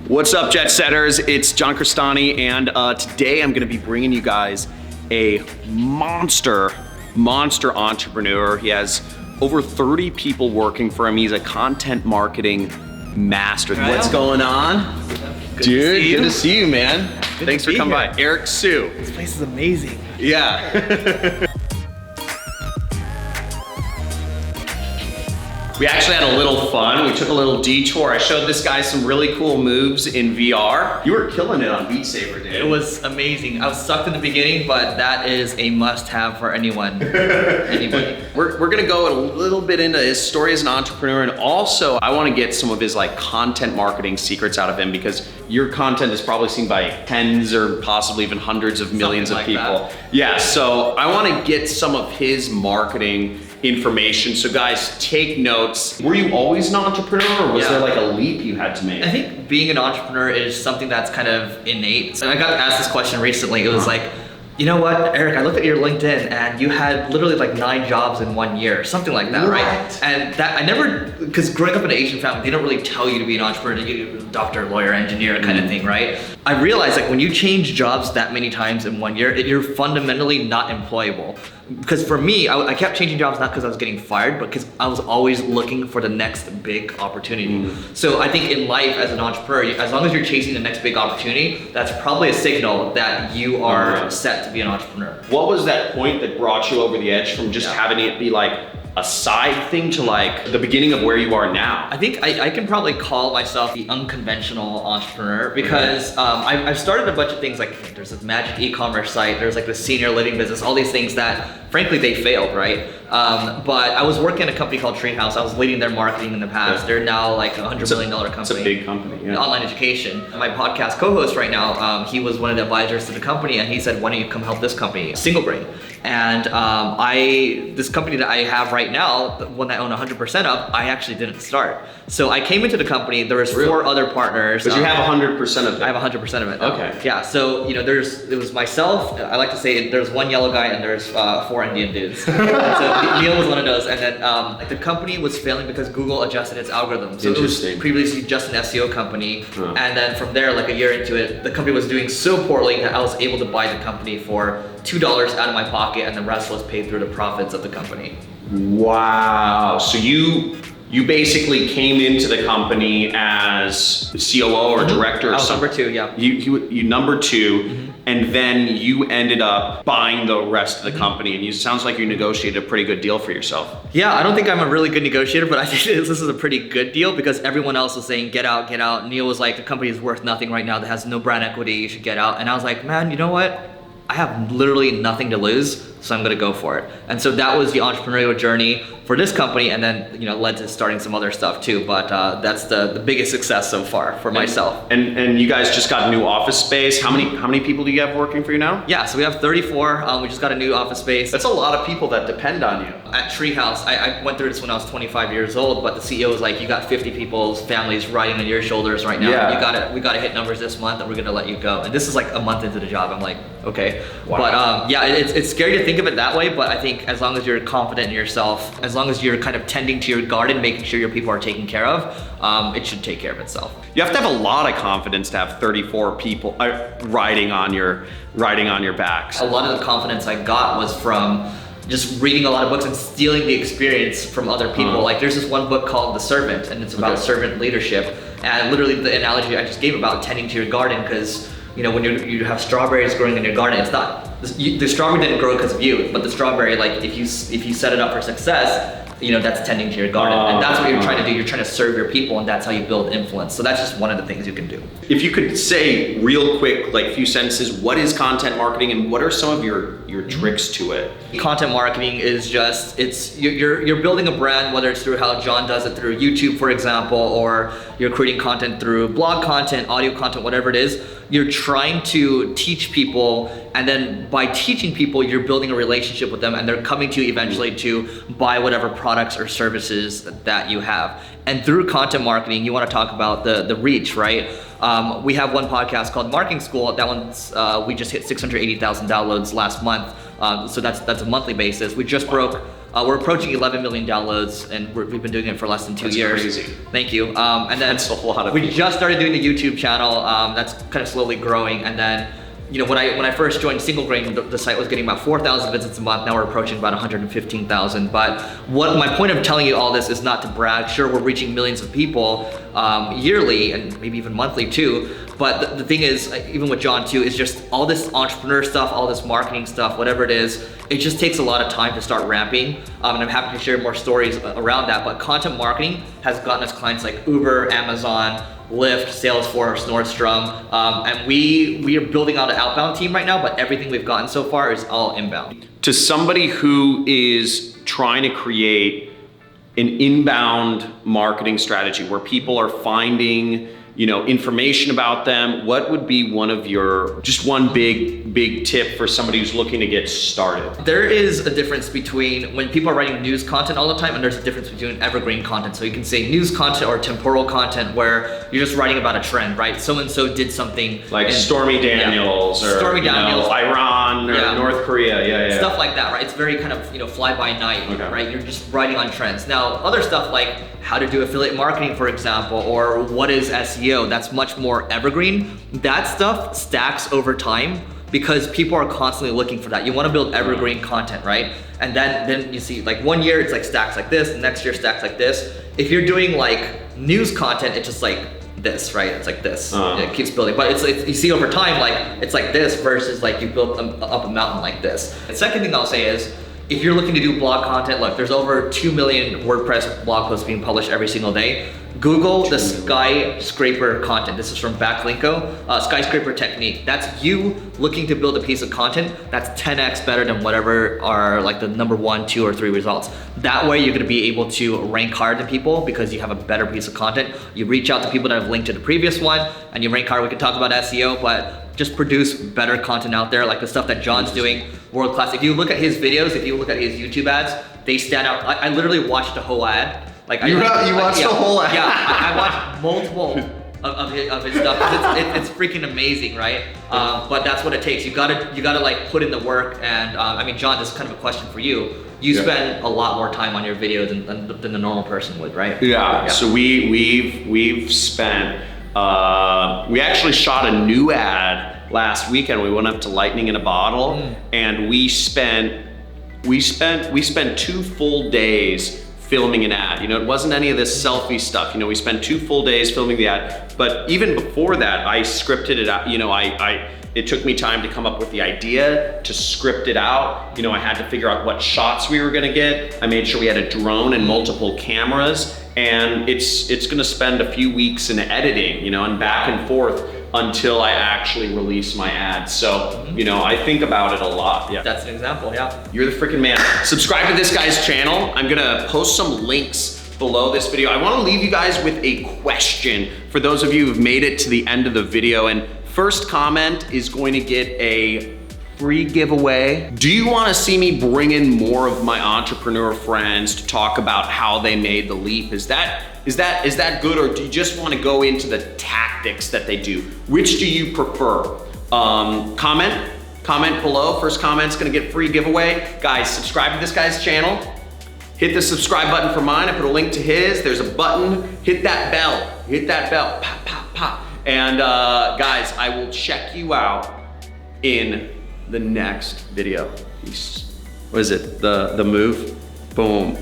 What's up, Jet Setters? It's John Crestani, and today I'm going to be bringing you guys a monster entrepreneur. He has over 30 people working for him. He's a content marketing master. What's going on? Dude, good to see you, man. Thanks for coming by. Eric Sue. This place is amazing. Yeah. We actually had a little fun. We took a little detour. I showed this guy some really cool moves in VR. You were killing it on Beat Saber, dude. It was amazing. I was sucked in the beginning, but that is a must-have for anyone, anybody. We're gonna go a little bit into his story as an entrepreneur, and also I wanna get some of his like content marketing secrets out of him, because your content is probably seen by tens or possibly even hundreds of millions of people. Yeah, so I wanna get some of his marketing information. So guys, take notes. Were you always an entrepreneur, or was there like a leap you had to make? I think being an entrepreneur is something that's kind of innate. And I got asked this question recently. It was like, you know what, Eric, I looked at your LinkedIn and you had literally like 9 jobs in 1 year, something like that, right? And that I never, because growing up in an Asian family, they don't really tell you to be an entrepreneur, you doctor, lawyer, engineer kind of thing, right? I realized like when you change jobs that many times in 1 year, you're fundamentally not employable. Because for me, I kept changing jobs not because I was getting fired, but because I was always looking for the next big opportunity. So I think in life as an entrepreneur, as long as you're chasing the next big opportunity, that's probably a signal that you are set to be an entrepreneur. What was that point that brought you over the edge from just having it be like a side thing to like the beginning of where you are now? I think I can probably call myself the unconventional entrepreneur, because I've started a bunch of things. Like there's this magic e-commerce site, there's like the senior living business, all these things that frankly they failed, right? But I was working at a company called Treehouse. I was leading their marketing in the past. They're now like a $100 million company. It's a big company, yeah. Online education. My podcast co-host right now, he was one of the advisors to the company, and he said, why don't you come help this company, Single Brain? And this company that I have right now, the one that I own 100% of, I actually didn't start. So I came into the company, there was 4 other partners. But you have 100% of it? I have 100% of it. Okay. Yeah, so you know, it was myself, I like to say there's 1 yellow guy and there's 4 Indian dudes. So Neil was one of those, and then the company was failing because Google adjusted its algorithm. So it was previously just an SEO company, and then from there, like a year into it, the company was doing so poorly that I was able to buy the company for $2 out of my pocket, and the rest was paid through the profits of the company. Wow, so you basically came into the company as COO or director or something. Number 2, yeah. You number 2, and then you ended up buying the rest of the company, and sounds like you negotiated a pretty good deal for yourself. Yeah, I don't think I'm a really good negotiator, but I think this is a pretty good deal, because everyone else was saying, get out, get out. Neil was like, the company is worth nothing right now, that has no brand equity, you should get out. And I was like, man, you know what? I have literally nothing to lose, so I'm gonna go for it. And so that was the entrepreneurial journey for this company, and then led to starting some other stuff too. But that's the biggest success so far for myself. And you guys just got a new office space. How many people do you have working for you now? Yeah, so we have 34. We just got a new office space. That's a lot of people that depend on you. At Treehouse, I went through this when I was 25 years old, but the CEO was like, you got 50 people's families riding on your shoulders right now. Yeah. We gotta hit numbers this month, and we're gonna let you go. And this is like a month into the job. I'm like, okay. Wow. But yeah, it's scary to think of it that way, but I think as long as you're confident in yourself, as long as you're kind of tending to your garden, making sure your people are taken care of, it should take care of itself. You have to have a lot of confidence to have 34 people riding on your backs. A lot of the confidence I got was from just reading a lot of books and stealing the experience from other people. Like there's this one book called The Servant, and it's about servant leadership. And literally the analogy I just gave about tending to your garden, because when you have strawberries growing in your garden, it's not, the strawberry didn't grow because of you, but the strawberry, like if you set it up for success, that's tending to your garden. And that's what you're trying to do. You're trying to serve your people, and that's how you build influence. So that's just one of the things you can do. If you could say real quick, like a few sentences, what is content marketing and what are some of your tricks to it? Content marketing is just, you're building a brand, whether it's through how John does it through YouTube, for example, or you're creating content through blog content, audio content, whatever it is. You're trying to teach people, and then by teaching people, you're building a relationship with them, and they're coming to you eventually to buy whatever products or services that you have. And through content marketing, you want to talk about the reach, right? We have one podcast called Marketing School. That one's we just hit 680,000 downloads last month. So that's a monthly basis. We just broke We're approaching 11 million downloads, and we've been doing it for less than 2 That's years. crazy. Thank you. And then That's a lot of we people. just started doing the YouTube channel. That's kind of slowly growing, and then. When I first joined Single Grain, the site was getting about 4,000 visits a month. Now we're approaching about 115,000. But what my point of telling you all this is not to brag. Sure, we're reaching millions of people yearly and maybe even monthly too. But the thing is, even with John too, is just all this entrepreneur stuff, all this marketing stuff, whatever it is, it just takes a lot of time to start ramping. And I'm happy to share more stories around that. But content marketing has gotten us clients like Uber, Amazon, Lyft, Salesforce, Nordstrom, and we are building out an outbound team right now, but everything we've gotten so far is all inbound. To somebody who is trying to create an inbound marketing strategy where people are finding, information about them, what would be one big tip for somebody who's looking to get started? There is a difference between when people are writing news content all the time, and there's a difference between evergreen content. So you can say news content or temporal content where you're just writing about a trend, right? So-and-so did something. Like Stormy Daniels or Stormy Daniels. Iran or North Korea, yeah. Stuff like that, right? It's very kind of fly by night, Okay. right? You're just writing on trends. Now, other stuff like how to do affiliate marketing, for example, or what is SEO, that's much more evergreen. That stuff stacks over time because people are constantly looking for that. You want to build evergreen content, right? And then you see like 1 year it's like stacks like this, the next year stacks like this. If you're doing like news content, it's just like this, right? It's like this. It keeps building, but it's you see over time, like it's like this versus like you built up a mountain like this. The second thing I'll say is, if you're looking to do blog content, look, there's over 2 million WordPress blog posts being published every single day. Google the skyscraper content. This is from Backlinko, skyscraper technique. That's you looking to build a piece of content that's 10x better than whatever are like the number 1, 2, or 3 results. That way you're gonna be able to rank higher than people because you have a better piece of content. You reach out to people that have linked to the previous one and you rank higher. We can talk about SEO, but just produce better content out there, like the stuff that John's doing, world class. If you look at his videos, if you look at his YouTube ads, they stand out. I literally watched the whole ad. Like You watched the whole ad? Yeah, I watched multiple of his stuff. It's freaking amazing, right? But that's what it takes. You gotta like put in the work. And I mean, John, this is kind of a question for you. You spend a lot more time on your videos than the normal person would, right? Yeah. So we've spent. We actually shot a new ad last weekend. We went up to Lightning in a Bottle, and we spent 2 full days filming an ad. It wasn't any of this selfie stuff. We spent 2 full days filming the ad. But even before that, I scripted it out. It took me time to come up with the idea, to script it out. I had to figure out what shots we were gonna get. I made sure we had a drone and multiple cameras. And it's gonna spend a few weeks in editing, and back and forth until I actually release my ad. So, I think about it a lot. Yeah. That's an example, yeah. You're the freaking man. Subscribe to this guy's channel. I'm gonna post some links below this video. I wanna leave you guys with a question for those of you who've made it to the end of the video. And first comment is going to get a free giveaway. Do you want to see me bring in more of my entrepreneur friends to talk about how they made the leap? Is that good, or do you just want to go into the tactics that they do? Which do you prefer? Comment below. First comment's gonna get free giveaway. Guys, subscribe to this guy's channel. Hit the subscribe button for mine. I put a link to his. There's a button. Hit that bell. Hit that bell. Pop, pop, pop. And guys, I will check you out in the next video. Peace. What is it? The move? Boom.